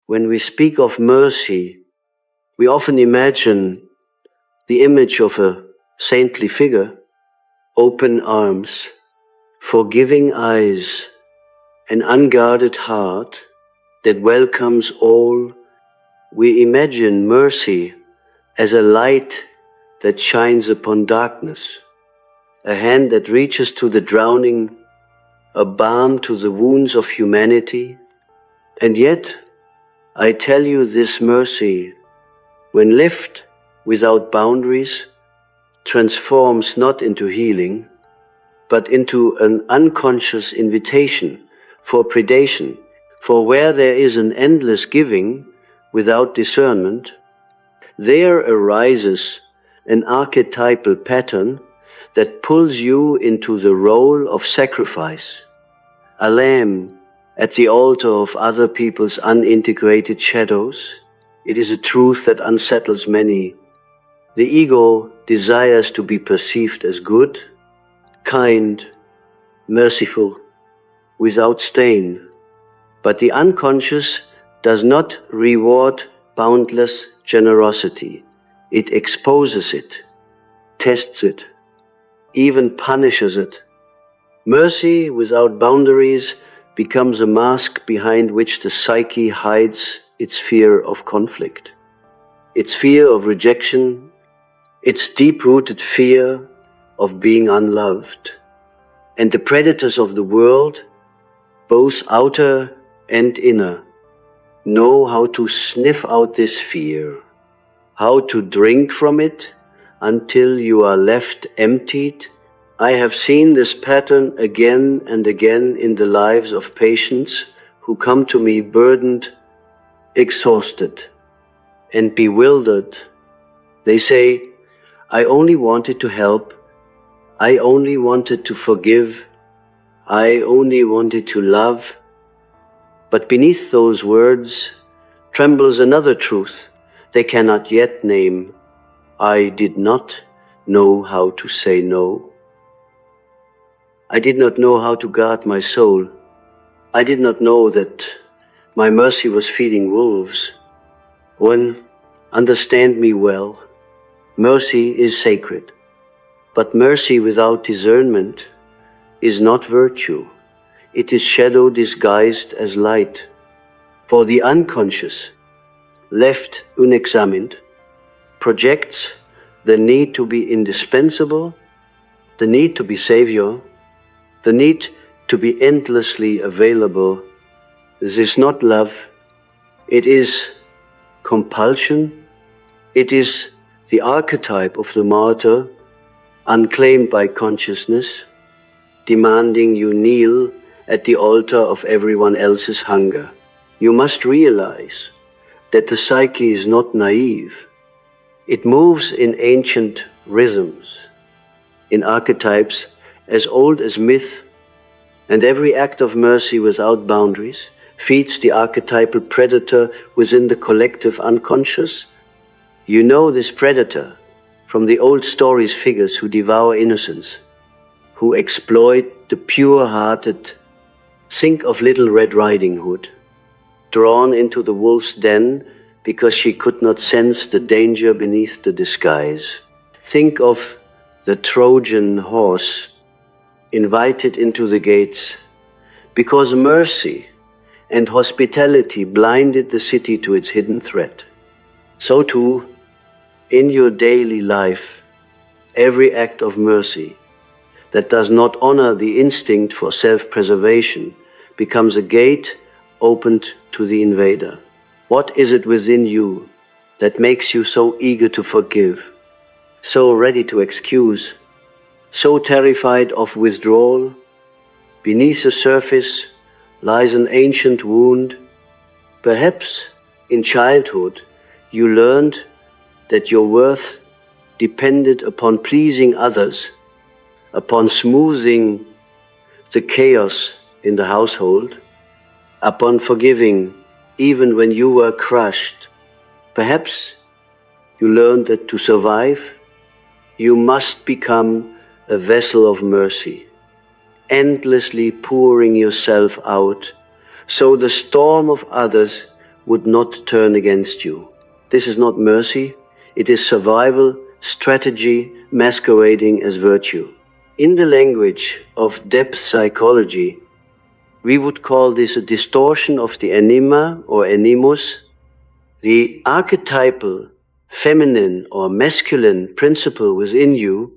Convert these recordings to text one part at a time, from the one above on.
When we speak of mercy, we often imagine the image of a saintly figure, open arms, forgiving eyes, an unguarded heart that welcomes all. We imagine mercy as a light that shines upon darkness, a hand that reaches to the drowning, a balm to the wounds of humanity. And yet, I tell you, this mercy, when lived without boundaries, transforms not into healing, but into an unconscious invitation for predation. For where there is an endless giving without discernment, there arises an archetypal pattern that pulls you into the role of sacrifice, a lamb at the altar of other people's unintegrated shadows. It is a truth that unsettles many. The ego desires to be perceived as good, kind, merciful, without stain. But the unconscious does not reward boundless generosity. It exposes it, tests it, even punishes it. Mercy without boundaries becomes a mask behind which the psyche hides its fear of conflict, its fear of rejection, its deep-rooted fear of being unloved. And the predators of the world, both outer and inner, know how to sniff out this fear, how to drink from it until you are left emptied. I have seen this pattern again and again in the lives of patients who come to me burdened, exhausted, and bewildered. They say, I only wanted to help, I only wanted to forgive, I only wanted to love. But beneath those words trembles another truth they cannot yet name. I did not know how to say no. I did not know how to guard my soul. I did not know that my mercy was feeding wolves. One, understand me well. Mercy is sacred, but mercy without discernment is not virtue. It is shadow disguised as light. For the unconscious, left unexamined, projects the need to be indispensable, the need to be savior, the need to be endlessly available. This is not love. It is compulsion. It is the archetype of the martyr, unclaimed by consciousness, demanding you kneel at the altar of everyone else's hunger. You must realize that the psyche is not naive. It moves in ancient rhythms, in archetypes as old as myth, and every act of mercy without boundaries feeds the archetypal predator within the collective unconscious. You know this predator from the old stories, figures who devour innocence, who exploit the pure-hearted. Think of Little Red Riding Hood, drawn into the wolf's den because she could not sense the danger beneath the disguise. Think of the Trojan horse, invited into the gates because mercy and hospitality blinded the city to its hidden threat. So too, in your daily life, every act of mercy that does not honor the instinct for self-preservation becomes a gate opened to the invader. What is it within you that makes you so eager to forgive, so ready to excuse, so terrified of withdrawal? Beneath the surface lies an ancient wound. Perhaps in childhood you learned that your worth depended upon pleasing others, upon smoothing the chaos in the household, upon forgiving even when you were crushed. Perhaps you learned that to survive, you must become a vessel of mercy, endlessly pouring yourself out, so the storm of others would not turn against you. This is not mercy, it is survival strategy masquerading as virtue. In the language of depth psychology, we would call this a distortion of the anima or animus, the archetypal feminine or masculine principle within you,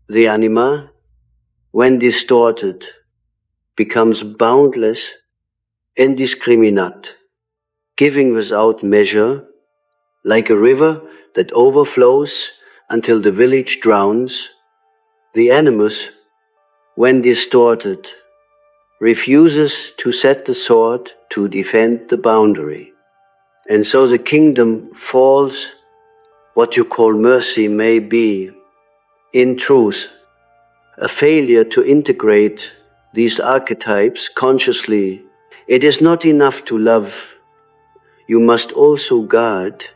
the anima, when distorted, becomes boundless, indiscriminate, giving without measure, like a river that overflows until the village drowns. The animus, when distorted, refuses to set the sword to defend the boundary. And so the kingdom falls. What you call mercy may be, in truth, a failure to integrate these archetypes consciously. It is not enough to love, you must also guard.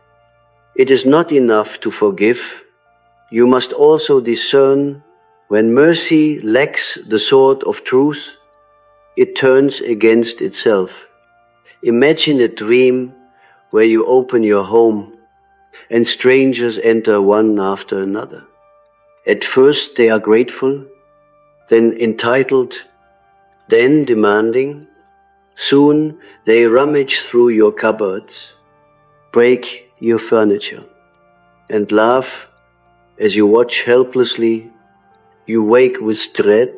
It is not enough to forgive, you must also discern. When mercy lacks the sword of truth, it turns against itself. Imagine a dream where you open your home and strangers enter one after another. At first they are grateful, then entitled, then demanding. Soon they rummage through your cupboards, break your furniture, and laugh as you watch helplessly. You wake with dread,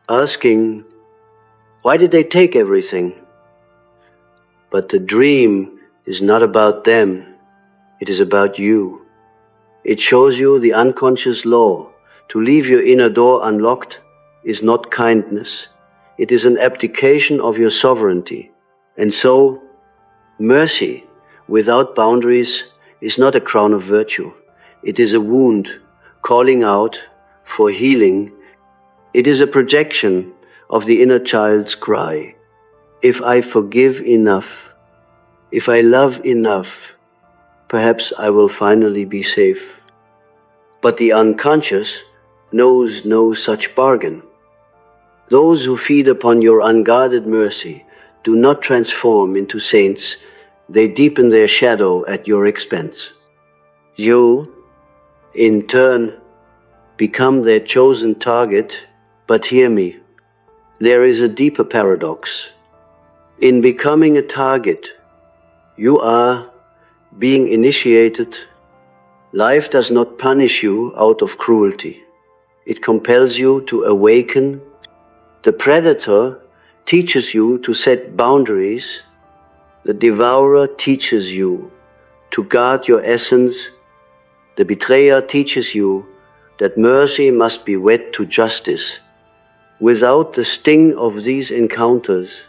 asking, why did they take everything? But the dream is not about them, it is about you. It shows you the unconscious law. To leave your inner door unlocked is not kindness. It is an abdication of your sovereignty. And so, mercy without boundaries is not a crown of virtue. It is a wound calling out for healing. It is a projection of the inner child's cry. If I forgive enough, if I love enough, perhaps I will finally be safe. But the unconscious knows no such bargain. Those who feed upon your unguarded mercy do not transform into saints, they deepen their shadow at your expense. You, in turn, become their chosen target. But hear me, there is a deeper paradox. In becoming a target, you are being initiated. Life does not punish you out of cruelty. It compels you to awaken. The predator teaches you to set boundaries. The devourer teaches you to guard your essence. The betrayer teaches you that mercy must be wed to justice. Without the sting of these encounters,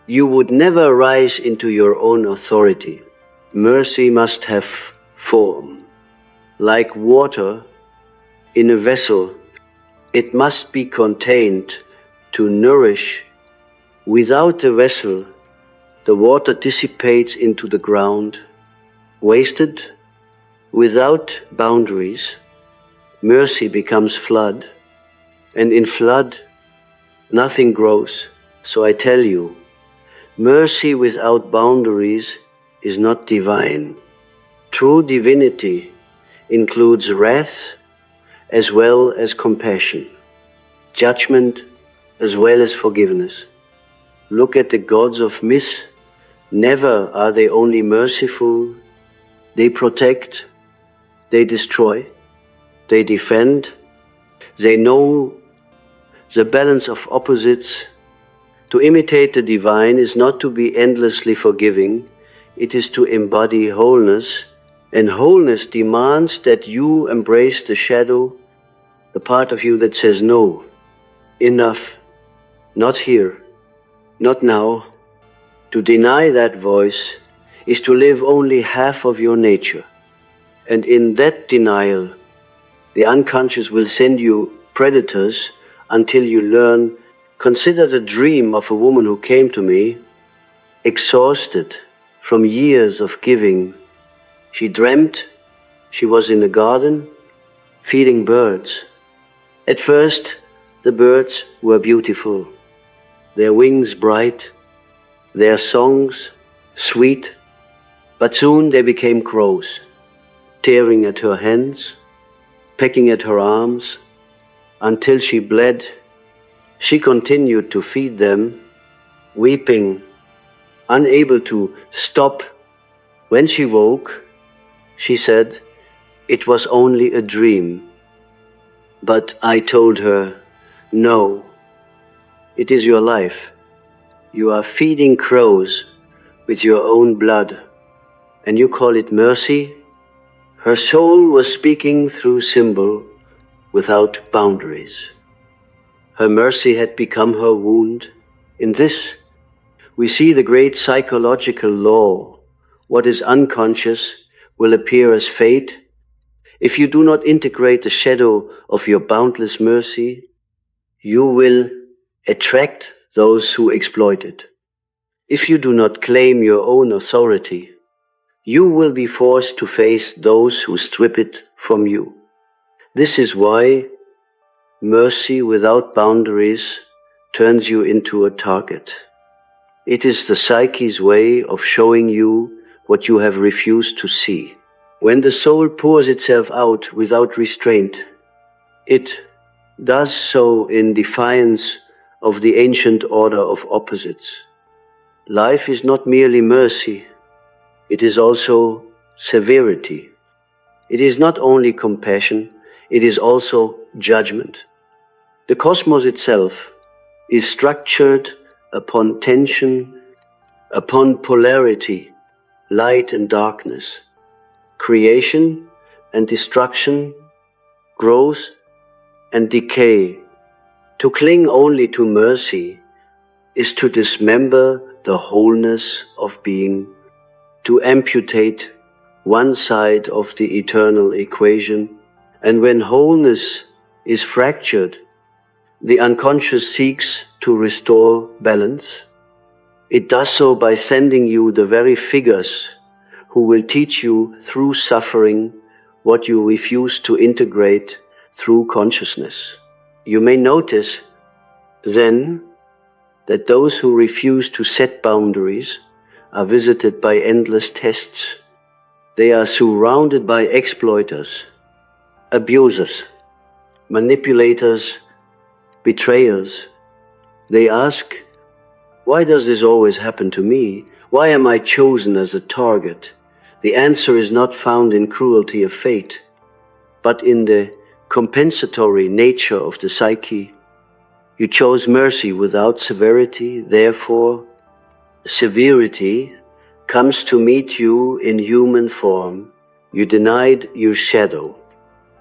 you would never rise into your own authority. Mercy must have form. Like water in a vessel, it must be contained to nourish. Without the vessel, the water dissipates into the ground, wasted. Without boundaries, mercy becomes flood, and in flood, nothing grows. So I tell you, mercy without boundaries is not divine. True divinity includes wrath as well as compassion, judgment as well as forgiveness. Look at the gods of myth. Never are they only merciful. They protect, they destroy, they defend. They know the balance of opposites. To imitate the divine is not to be endlessly forgiving, it is to embody wholeness, and wholeness demands that you embrace the shadow, the part of you that says no, enough, not here, not now. To deny that voice is to live only half of your nature, and in that denial, the unconscious will send you predators until you learn. Consider the dream of a woman who came to me, exhausted from years of giving. She dreamt she was in a garden feeding birds. At first, the birds were beautiful, their wings bright, their songs sweet, but soon they became crows, tearing at her hands, pecking at her arms, until she bled. She continued to feed them, weeping, unable to stop. When she woke, she said, "It was only a dream." But I told her, "No, it is your life. You are feeding crows with your own blood, and you call it mercy?" Her soul was speaking through symbol without boundaries. Her mercy had become her wound. In this, we see the great psychological law. What is unconscious will appear as fate. If you do not integrate the shadow of your boundless mercy, you will attract those who exploit it. If you do not claim your own authority, you will be forced to face those who strip it from you. This is why mercy without boundaries turns you into a target. It is the psyche's way of showing you what you have refused to see. When the soul pours itself out without restraint, it does so in defiance of the ancient order of opposites. Life is not merely mercy, it is also severity. It is not only compassion, it is also judgment. The cosmos itself is structured upon tension, upon polarity, light and darkness, creation and destruction, growth and decay. To cling only to mercy is to dismember the wholeness of being, to amputate one side of the eternal equation. And when wholeness is fractured, the unconscious seeks to restore balance. It does so by sending you the very figures who will teach you through suffering what you refuse to integrate through consciousness. You may notice then that those who refuse to set boundaries are visited by endless tests. They are surrounded by exploiters, abusers, manipulators, betrayers. They ask, "Why does this always happen to me? Why am I chosen as a target?" The answer is not found in cruelty of fate, but in the compensatory nature of the psyche. You chose mercy without severity, therefore severity comes to meet you in human form. You denied your shadow,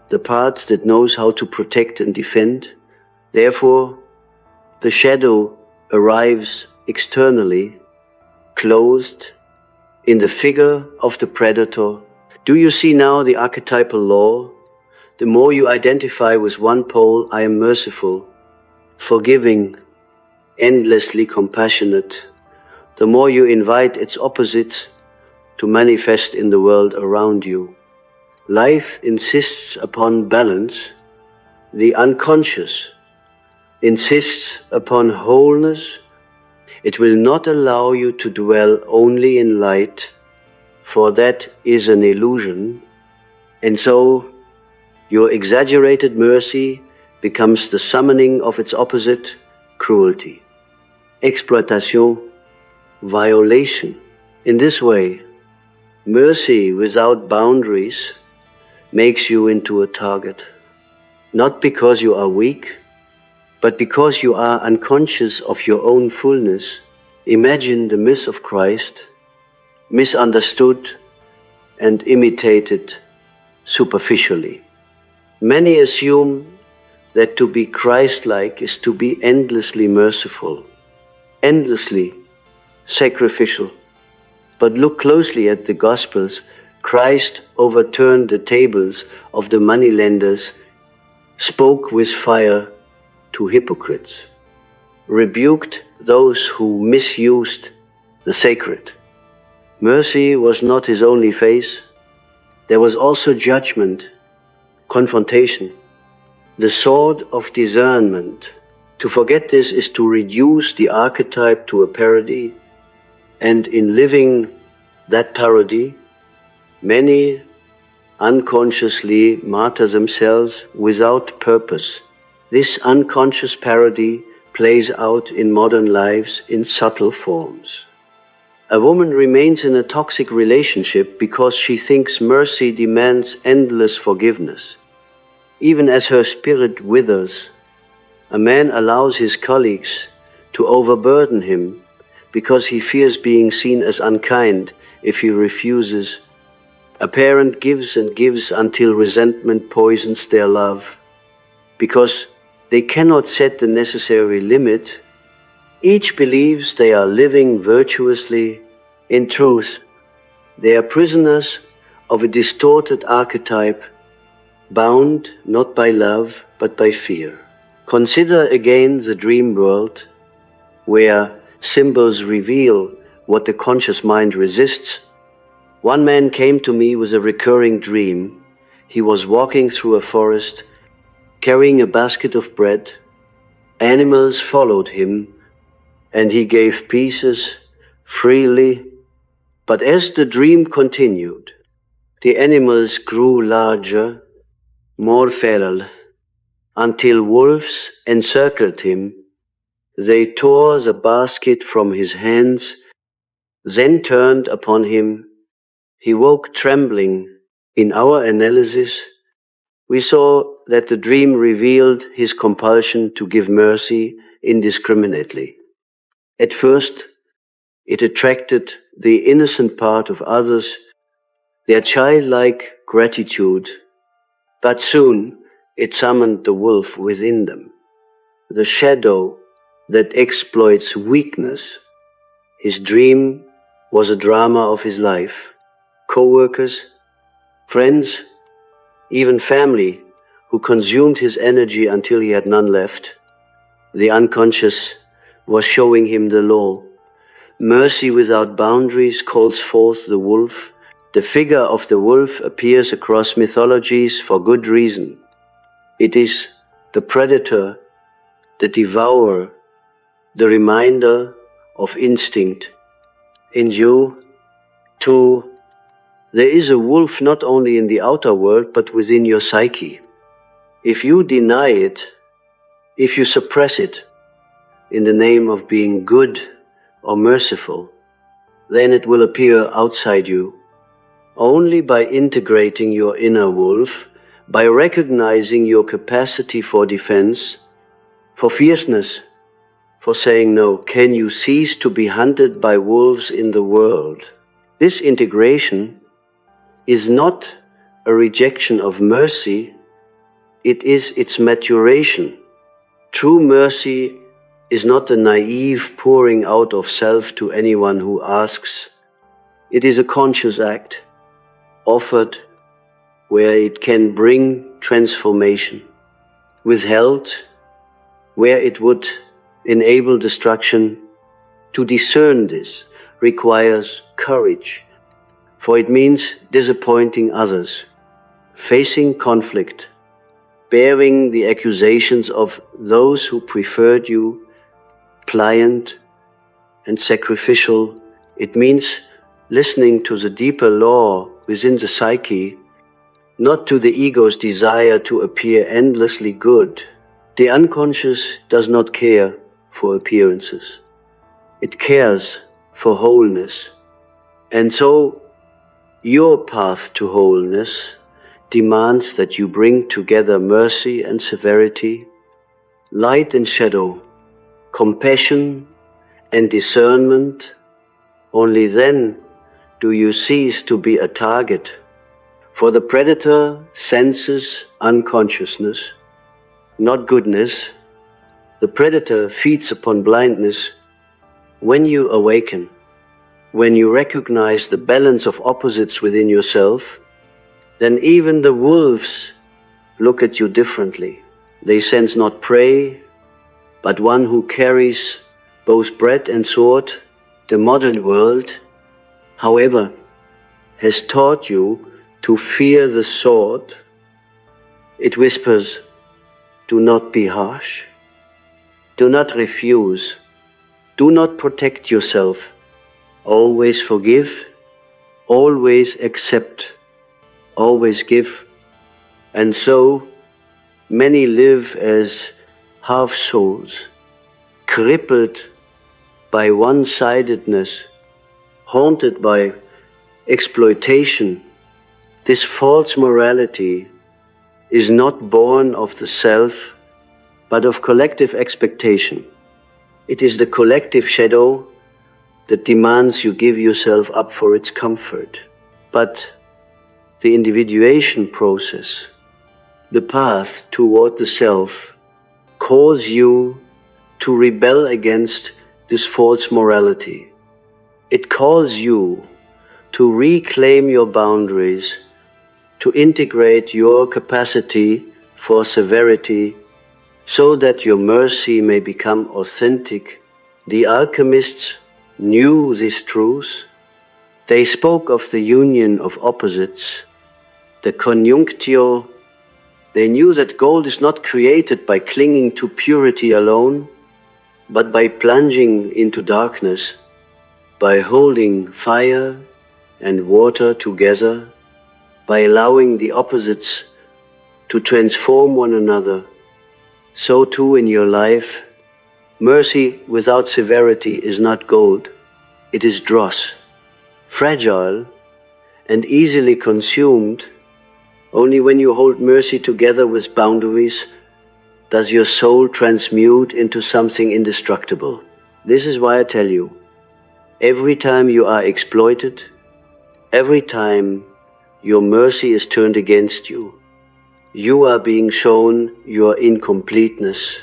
the parts that knows how to protect and defend. Therefore, the shadow arrives externally, clothed in the figure of the predator. Do you see now the archetypal law? The more you identify with one pole, I am merciful, forgiving, endlessly compassionate, the more you invite its opposite to manifest in the world around you. Life insists upon balance. The unconscious insists upon wholeness. It will not allow you to dwell only in light, for that is an illusion, and so your exaggerated mercy becomes the summoning of its opposite, cruelty, exploitation, violation. In this way, mercy without boundaries makes you into a target, not because you are weak, but because you are unconscious of your own fullness. Imagine the myth of Christ, misunderstood and imitated superficially. Many assume that to be Christ-like is to be endlessly merciful, endlessly sacrificial. But look closely at the Gospels. Christ overturned the tables of the moneylenders, spoke with fire to hypocrites, rebuked those who misused the sacred. Mercy was not his only face. There was also judgment, confrontation, the sword of discernment. To forget this is to reduce the archetype to a parody. And in living that parody, many unconsciously martyr themselves without purpose. This unconscious parody plays out in modern lives in subtle forms. A woman remains in a toxic relationship because she thinks mercy demands endless forgiveness. Even as her spirit withers, a man allows his colleagues to overburden him because he fears being seen as unkind if he refuses. A parent gives and gives until resentment poisons their love. Because they cannot set the necessary limit, each believes they are living virtuously. In truth, they are prisoners of a distorted archetype, bound not by love but by fear. Consider again the dream world, where symbols reveal what the conscious mind resists. One man came to me with a recurring dream. He was walking through a forest, carrying a basket of bread. Animals followed him, and he gave pieces freely. But as the dream continued, the animals grew larger, more feral, until wolves encircled him. They tore the basket from his hands, then turned upon him. He woke trembling. In our analysis, we saw that the dream revealed his compulsion to give mercy indiscriminately. At first, it attracted the innocent part of others, their childlike gratitude, but soon it summoned the wolf within them, the shadow that exploits weakness. His dream was a drama of his life. Co-workers, friends, even family who consumed his energy until he had none left. The unconscious was showing him the law. Mercy without boundaries calls forth the wolf. The figure of the wolf appears across mythologies for good reason. It is the predator, the devourer, the reminder of instinct. In you, too, there is a wolf not only in the outer world, but within your psyche. If you deny it, if you suppress it in the name of being good or merciful, then it will appear outside you. Only by integrating your inner wolf, by recognizing your capacity for defense, for fierceness, for saying no, can you cease to be hunted by wolves in the world. This integration is not a rejection of mercy, it is its maturation. True mercy is not a naive pouring out of self to anyone who asks. It is a conscious act, offered where it can bring transformation, withheld where it would enable destruction. To discern this requires courage, for it means disappointing others, facing conflict, bearing the accusations of those who preferred you, pliant and sacrificial. It means listening to the deeper law within the psyche, not to the ego's desire to appear endlessly good. The unconscious does not care for appearances. It cares for wholeness. And so, your path to wholeness demands that you bring together mercy and severity, light and shadow, compassion and discernment. Only then do you cease to be a target. For the predator senses unconsciousness, not goodness. The predator feeds upon blindness. When you awaken, when you recognize the balance of opposites within yourself, then even the wolves look at you differently. They sense not prey, but one who carries both bread and sword. The modern world, however, has taught you to fear the sword. It whispers, do not be harsh, do not refuse, do not protect yourself. always forgive, always accept, always give. And so many live as half-souls, crippled by one-sidedness, haunted by exploitation. This false morality is not born of the self, but of collective expectation. It is the collective shadow that demands you give yourself up for its comfort. But the individuation process, the path toward the self, calls you to rebel against this false morality. It calls you to reclaim your boundaries, to integrate your capacity for severity so that your mercy may become authentic. The alchemists knew this truth. They spoke of the union of opposites, the conjunctio. They knew that gold is not created by clinging to purity alone, but by plunging into darkness, by holding fire and water together, by allowing the opposites to transform one another. So too in your life, mercy without severity is not gold, it is dross, fragile and easily consumed. Only when you hold mercy together with boundaries does your soul transmute into something indestructible. This is why I tell you, every time you are exploited, every time your mercy is turned against you, you are being shown your incompleteness.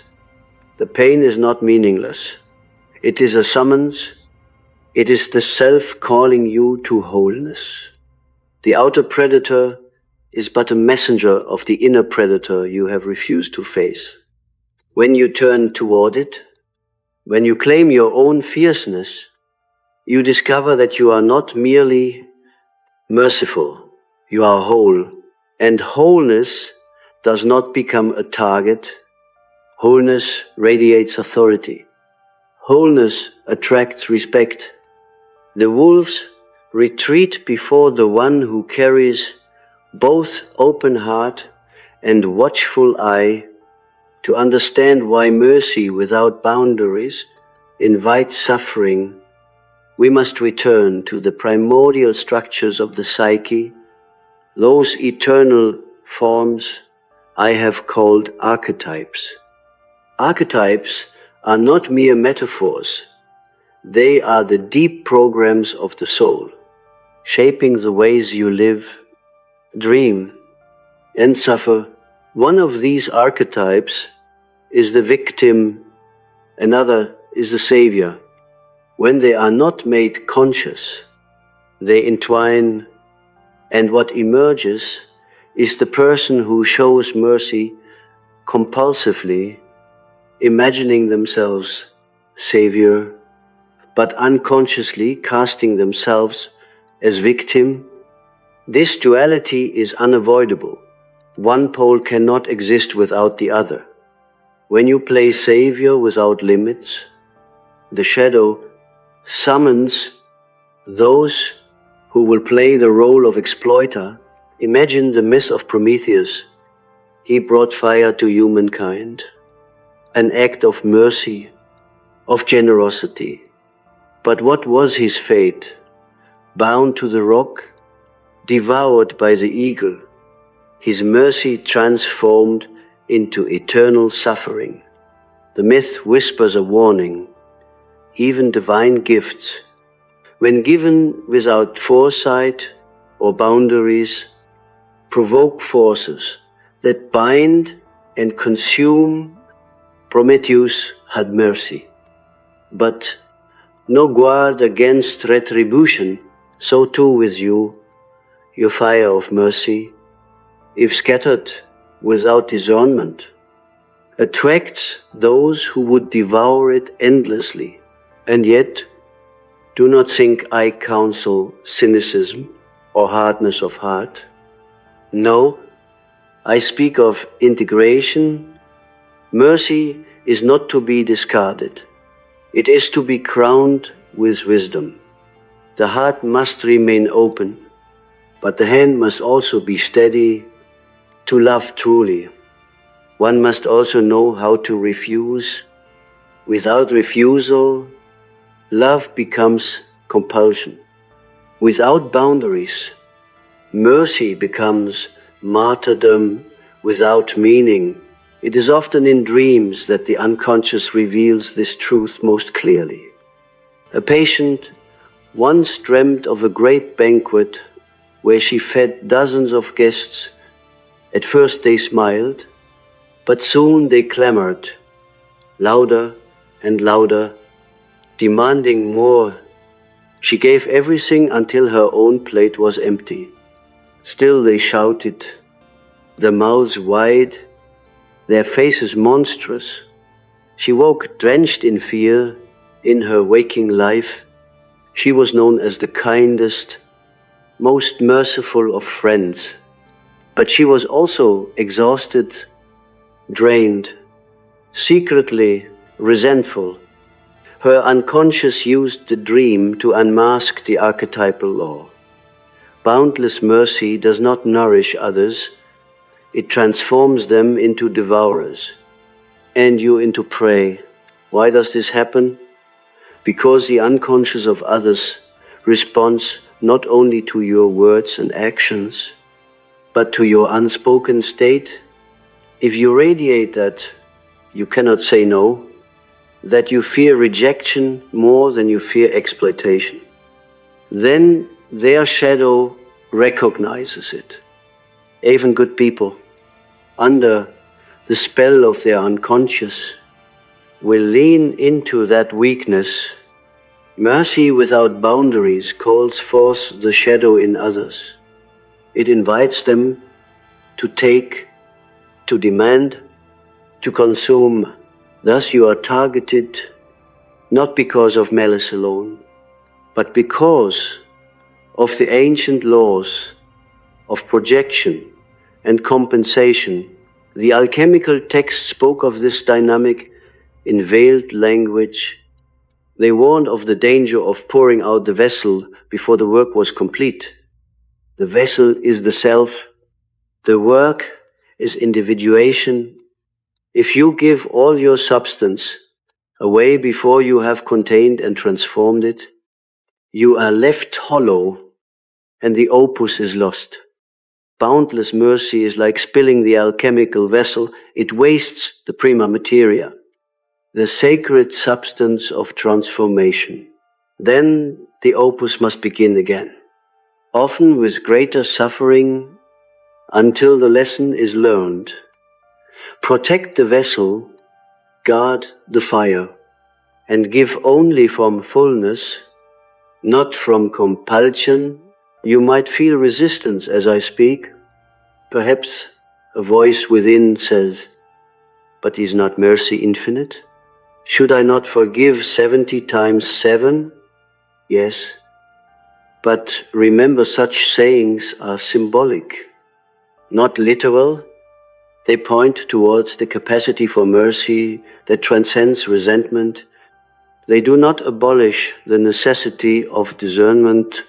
The pain is not meaningless. It is a summons. It is the self calling you to wholeness. The outer predator is but a messenger of the inner predator you have refused to face. When you turn toward it, when you claim your own fierceness, you discover that you are not merely merciful, you are whole. And wholeness does not become a target. Wholeness radiates authority. Wholeness attracts respect. The wolves retreat before the one who carries both open heart and watchful eye to understand why mercy without boundaries invites suffering. We must return to the primordial structures of the psyche, those eternal forms I have called archetypes. Archetypes are not mere metaphors. They are the deep programs of the soul, shaping the ways you live, dream, and suffer. One of these archetypes is the victim, another is the savior. When they are not made conscious, they entwine, and what emerges is the person who shows mercy compulsively, imagining themselves savior, but unconsciously casting themselves as victim. This duality is unavoidable. One pole cannot exist without the other. When you play savior without limits, the shadow summons those who will play the role of exploiter. Imagine the myth of Prometheus. He brought fire to humankind, an act of mercy, of generosity. But what was his fate? Bound to the rock, devoured by the eagle, his mercy transformed into eternal suffering. The myth whispers a warning. Even divine gifts, when given without foresight or boundaries, provoke forces that bind and consume. Prometheus had mercy, but no guard against retribution. So too with you, your fire of mercy, if scattered without discernment, attracts those who would devour it endlessly. And yet, do not think I counsel cynicism or hardness of heart. No, I speak of integration. Mercy is not to be discarded. It is to be crowned with wisdom. The heart must remain open, but the hand must also be steady to love truly. One must also know how to refuse. Without refusal, love becomes compulsion. Without boundaries, mercy becomes martyrdom without meaning. It is often in dreams that the unconscious reveals this truth most clearly. A patient once dreamt of a great banquet where she fed dozens of guests. At first they smiled, but soon they clamored, louder and louder, demanding more. She gave everything until her own plate was empty. Still they shouted, their mouths wide, their faces monstrous. She woke drenched in fear. In her waking life, she was known as the kindest, most merciful of friends. But she was also exhausted, drained, secretly resentful. Her unconscious used the dream to unmask the archetypal law. Boundless mercy does not nourish others, it transforms them into devourers, and you into prey. Why does this happen? Because the unconscious of others responds not only to your words and actions, but to your unspoken state. If you radiate that you cannot say no, that you fear rejection more than you fear exploitation, then their shadow recognizes it. Even good people, under the spell of their unconscious, will lean into that weakness. Mercy without boundaries calls forth the shadow in others. It invites them to take, to demand, to consume. Thus you are targeted not because of malice alone, but because of the ancient laws of projection and compensation. The alchemical text spoke of this dynamic in veiled language. They warned of the danger of pouring out the vessel before the work was complete. The vessel is the self. The work is individuation. If you give all your substance away before you have contained and transformed it, you are left hollow and the opus is lost. Boundless mercy is like spilling the alchemical vessel. It wastes the prima materia, the sacred substance of transformation. Then the opus must begin again, often with greater suffering, until the lesson is learned. Protect the vessel, guard the fire, and give only from fullness, not from compulsion. You might feel resistance as I speak. Perhaps a voice within says, but is not mercy infinite? Should I not forgive 70 times 7? Yes. But remember, such sayings are symbolic, not literal. They point towards the capacity for mercy that transcends resentment. They do not abolish the necessity of discernment.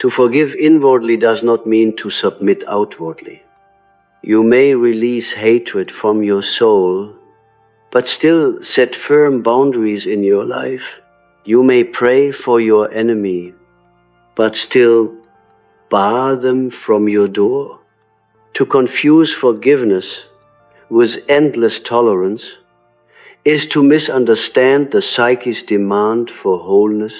To forgive inwardly does not mean to submit outwardly. You may release hatred from your soul, but still set firm boundaries in your life. You may pray for your enemy, but still bar them from your door. To confuse forgiveness with endless tolerance is to misunderstand the psyche's demand for wholeness.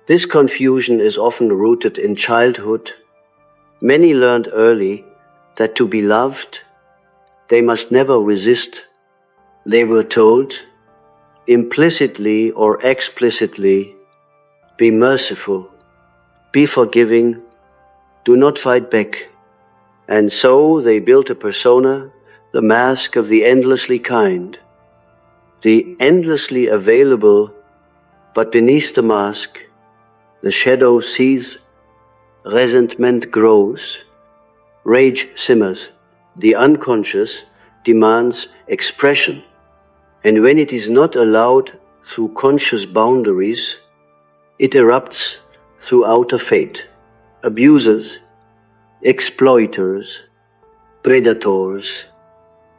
This confusion is often rooted in childhood. Many learned early that to be loved, they must never resist. They were told, implicitly or explicitly, be merciful, be forgiving, do not fight back. And so they built a persona, the mask of the endlessly kind, the endlessly available, but beneath the mask, the shadow sees, resentment grows, rage simmers, the unconscious demands expression, and when it is not allowed through conscious boundaries, it erupts through outer fate, abusers, exploiters, predators.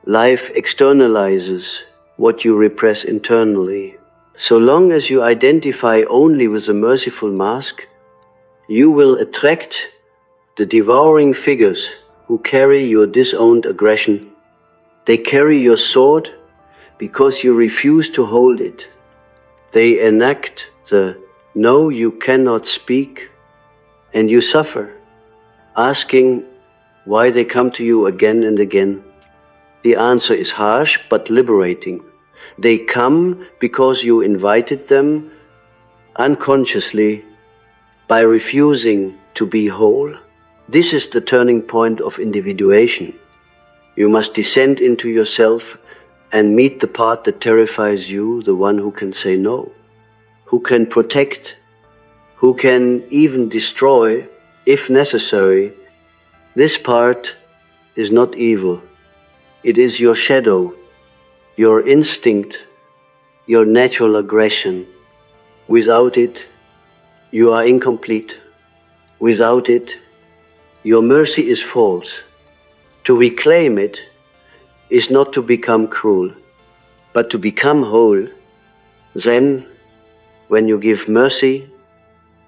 Life externalizes what you repress internally. So long as you identify only with the merciful mask, you will attract the devouring figures who carry your disowned aggression. They carry your sword because you refuse to hold it. They enact the "no, you cannot speak," and you suffer, asking why they come to you again and again. The answer is harsh but liberating. They come because you invited them unconsciously by refusing to be whole. This is the turning point of individuation. You must descend into yourself and meet the part that terrifies you, the one who can say no, who can protect, who can even destroy if necessary. This part is not evil. It is your shadow, your instinct, your natural aggression. Without it, you are incomplete. Without it, your mercy is false. To reclaim it is not to become cruel, but to become whole. Then, when you give mercy,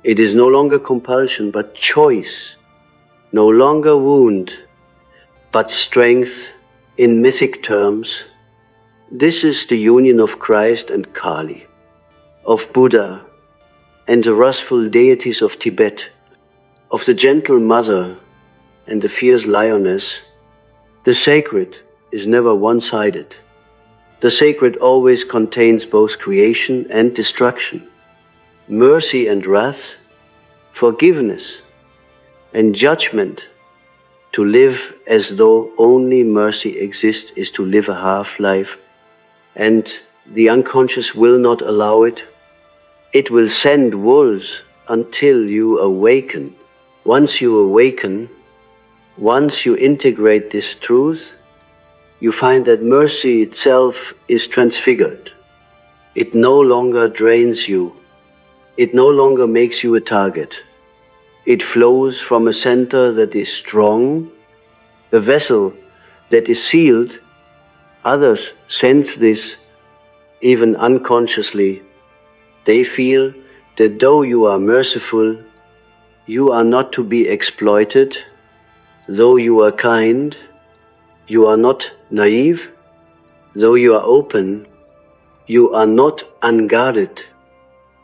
it is no longer compulsion, but choice. No longer wound, but strength. In mythic terms, this is the union of Christ and Kali, of Buddha and the wrathful deities of Tibet, of the gentle mother and the fierce lioness. The sacred is never one-sided. The sacred always contains both creation and destruction, mercy and wrath, forgiveness and judgment. To live as though only mercy exists is to live a half-life, and the unconscious will not allow it. It will send wolves until you awaken. Once you awaken, once you integrate this truth, you find that mercy itself is transfigured. It no longer drains you. It no longer makes you a target. It flows from a center that is strong, a vessel that is sealed. Others sense this, even unconsciously. They feel that though you are merciful, you are not to be exploited. Though you are kind, you are not naive. Though you are open, you are not unguarded.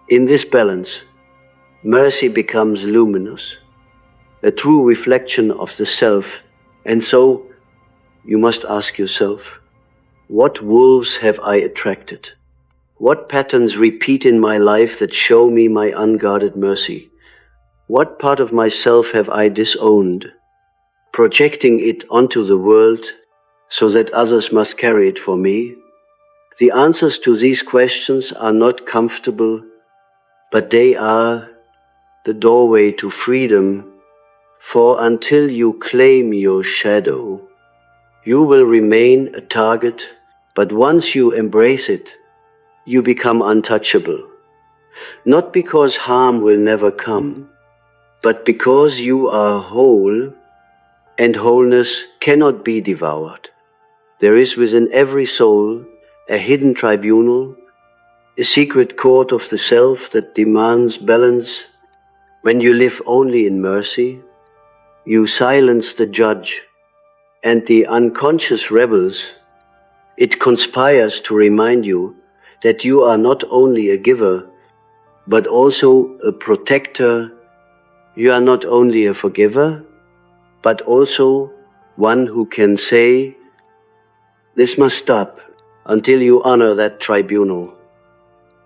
In this balance, mercy becomes luminous, a true reflection of the self. And so, you must ask yourself, what wolves have I attracted? What patterns repeat in my life that show me my unguarded mercy? What part of myself have I disowned, projecting it onto the world so that others must carry it for me? The answers to these questions are not comfortable, but they are the doorway to freedom. For until you claim your shadow, you will remain a target, but once you embrace it, you become untouchable. Not because harm will never come, but because you are whole, and wholeness cannot be devoured. There is within every soul a hidden tribunal, a secret court of the self that demands balance. When you live only in mercy, you silence the judge and the unconscious rebels. It conspires to remind you that you are not only a giver, but also a protector. You are not only a forgiver, but also one who can say, this must stop, until you honor that tribunal.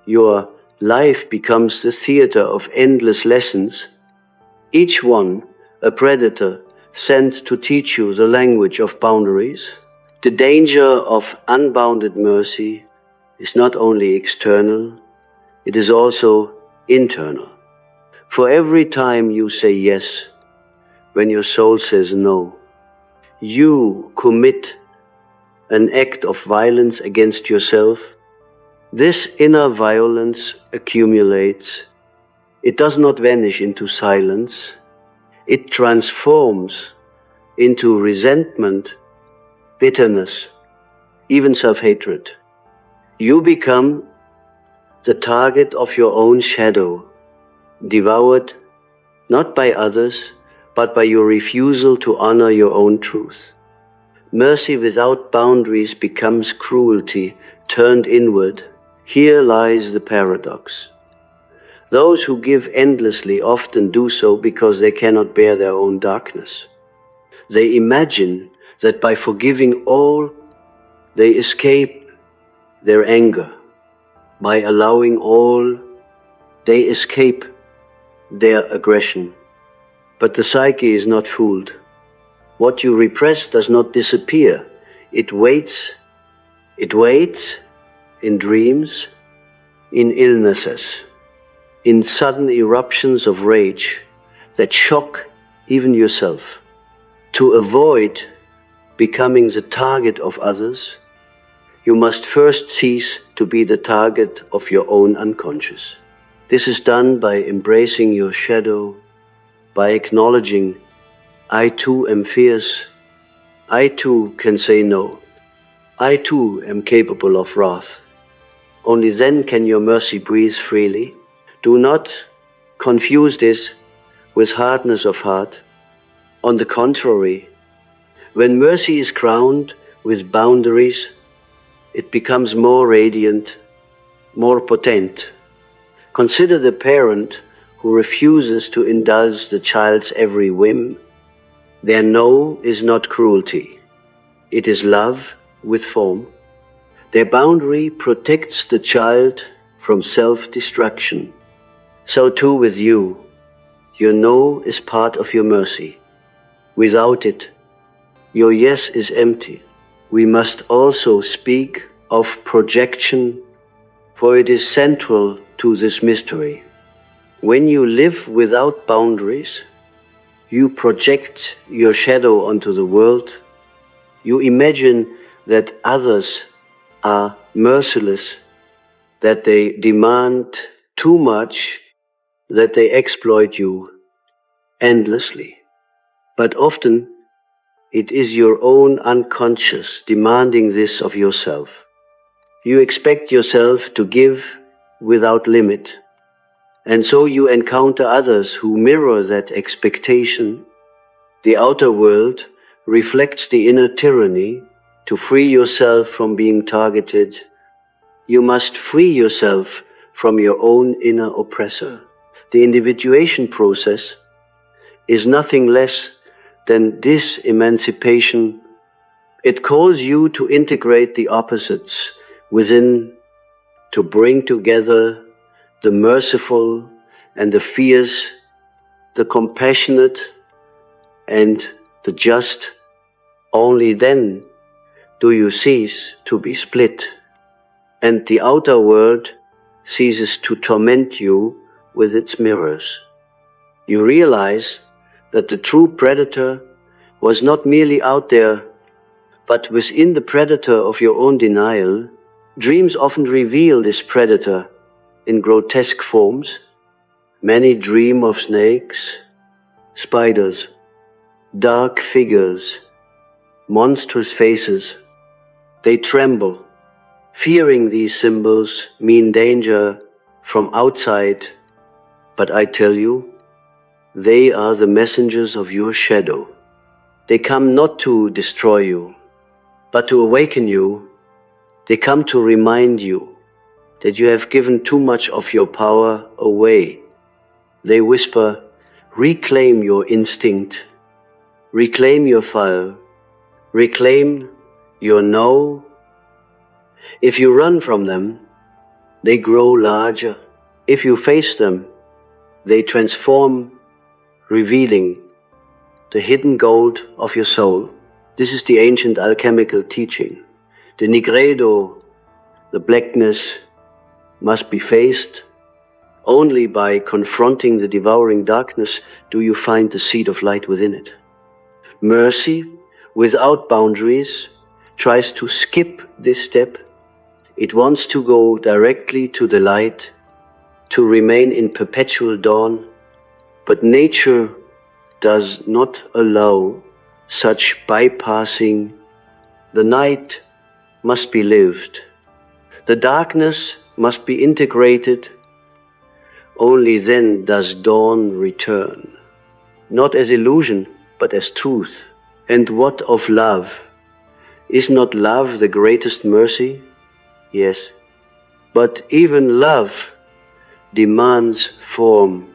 Your life becomes the theater of endless lessons, each one a predator sent to teach you the language of boundaries. The danger of unbounded mercy is not only external, it is also internal. For every time you say yes, when your soul says no, you commit an act of violence against yourself. This inner violence accumulates. It does not vanish into silence. It transforms into resentment, bitterness, even self-hatred. You become the target of your own shadow, devoured not by others, but by your refusal to honor your own truth. Mercy without boundaries becomes cruelty turned inward. Here lies the paradox. Those who give endlessly often do so because they cannot bear their own darkness. They imagine that by forgiving all, they escape their anger. By allowing all, they escape their aggression. But the psyche is not fooled. What you repress does not disappear. It waits. It waits in dreams, in illnesses, in sudden eruptions of rage that shock even yourself. To avoid becoming the target of others, you must first cease to be the target of your own unconscious. This is done by embracing your shadow, by acknowledging, I too am fierce, I too can say no, I too am capable of wrath. Only then can your mercy breathe freely. Do not confuse this with hardness of heart. On the contrary, when mercy is crowned with boundaries, it becomes more radiant, more potent. Consider the parent who refuses to indulge the child's every whim. Their no is not cruelty. It is love with form. Their boundary protects the child from self-destruction. So too with you. Your no is part of your mercy. Without it, your yes is empty. We must also speak of projection, for it is central to this mystery. When you live without boundaries, you project your shadow onto the world. You imagine that others are merciless, that they demand too much, that they exploit you endlessly. But often it is your own unconscious demanding this of yourself. You expect yourself to give without limit, and so you encounter others who mirror that expectation. The outer world reflects the inner tyranny. To free yourself from being targeted, you must free yourself from your own inner oppressor. The individuation process is nothing less than this emancipation. It calls you to integrate the opposites within, to bring together the merciful and the fierce, the compassionate and the just. Only then do you cease to be split, and the outer world ceases to torment you with its mirrors. You realize that the true predator was not merely out there, but within the predator of your own denial. Dreams often reveal this predator in grotesque forms. Many dream of snakes, spiders, dark figures, monstrous faces. They tremble, fearing these symbols mean danger from outside, but I tell you, they are the messengers of your shadow. They come not to destroy you, but to awaken you. They come to remind you that you have given too much of your power away. They whisper, reclaim your instinct, reclaim your fire, reclaim your no. If you run from them, they grow larger. If you face them, they transform, revealing the hidden gold of your soul. This is the ancient alchemical teaching. The nigredo, the blackness, must be faced. Only by confronting the devouring darkness do you find the seed of light within it. Mercy, without boundaries, tries to skip this step. It wants to go directly to the light, to remain in perpetual dawn, but nature does not allow such bypassing. The night must be lived. The darkness must be integrated. Only then does dawn return, not as illusion, but as truth. And what of love? Is not love the greatest mercy? Yes. But even love demands form.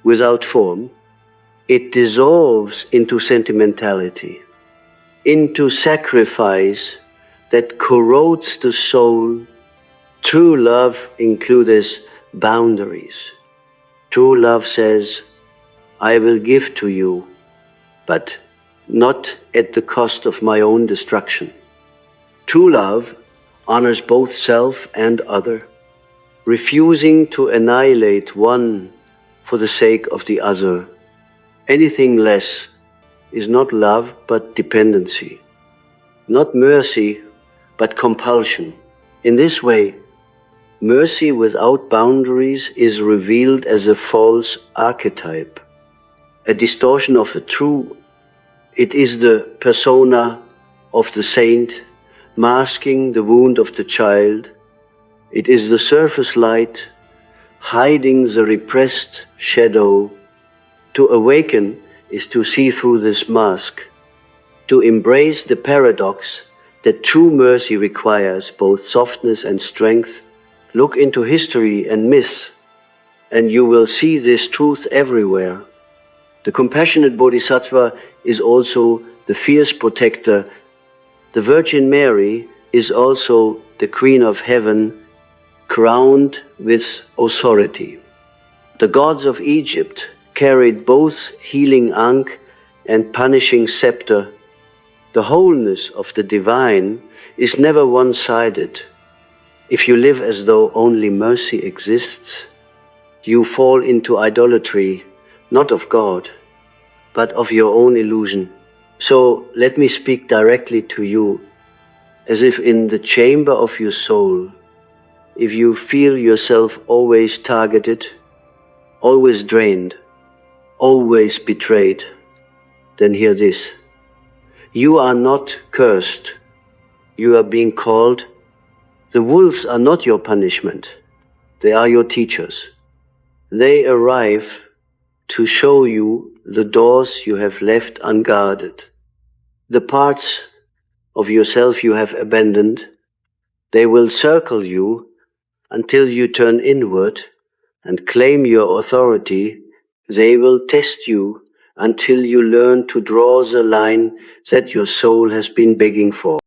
Without form, it dissolves into sentimentality, into sacrifice that corrodes the soul. True love includes boundaries. True love says, I will give to you, but not at the cost of my own destruction. True love honors both self and other, refusing to annihilate one for the sake of the other. Anything less is not love but dependency, not mercy but compulsion. In this way, mercy without boundaries is revealed as a false archetype, a distortion of the true. It is the persona of the saint masking the wound of the child. It is the surface light hiding the repressed shadow. To awaken is to see through this mask, to embrace the paradox that true mercy requires both softness and strength. Look into history and myth, and you will see this truth everywhere. The compassionate bodhisattva is also the fierce protector. The Virgin Mary is also the Queen of Heaven, crowned with authority. The gods of Egypt carried both healing ankh and punishing scepter. The wholeness of the divine is never one-sided. If you live as though only mercy exists, you fall into idolatry, not of God, but of your own illusion. So let me speak directly to you, as if in the chamber of your soul. If you feel yourself always targeted, always drained, always betrayed, then hear this. You are not cursed. You are being called. The wolves are not your punishment. They are your teachers. They arrive to show you the doors you have left unguarded, the parts of yourself you have abandoned. They will circle you until you turn inward and claim your authority. They will test you until you learn to draw the line that your soul has been begging for.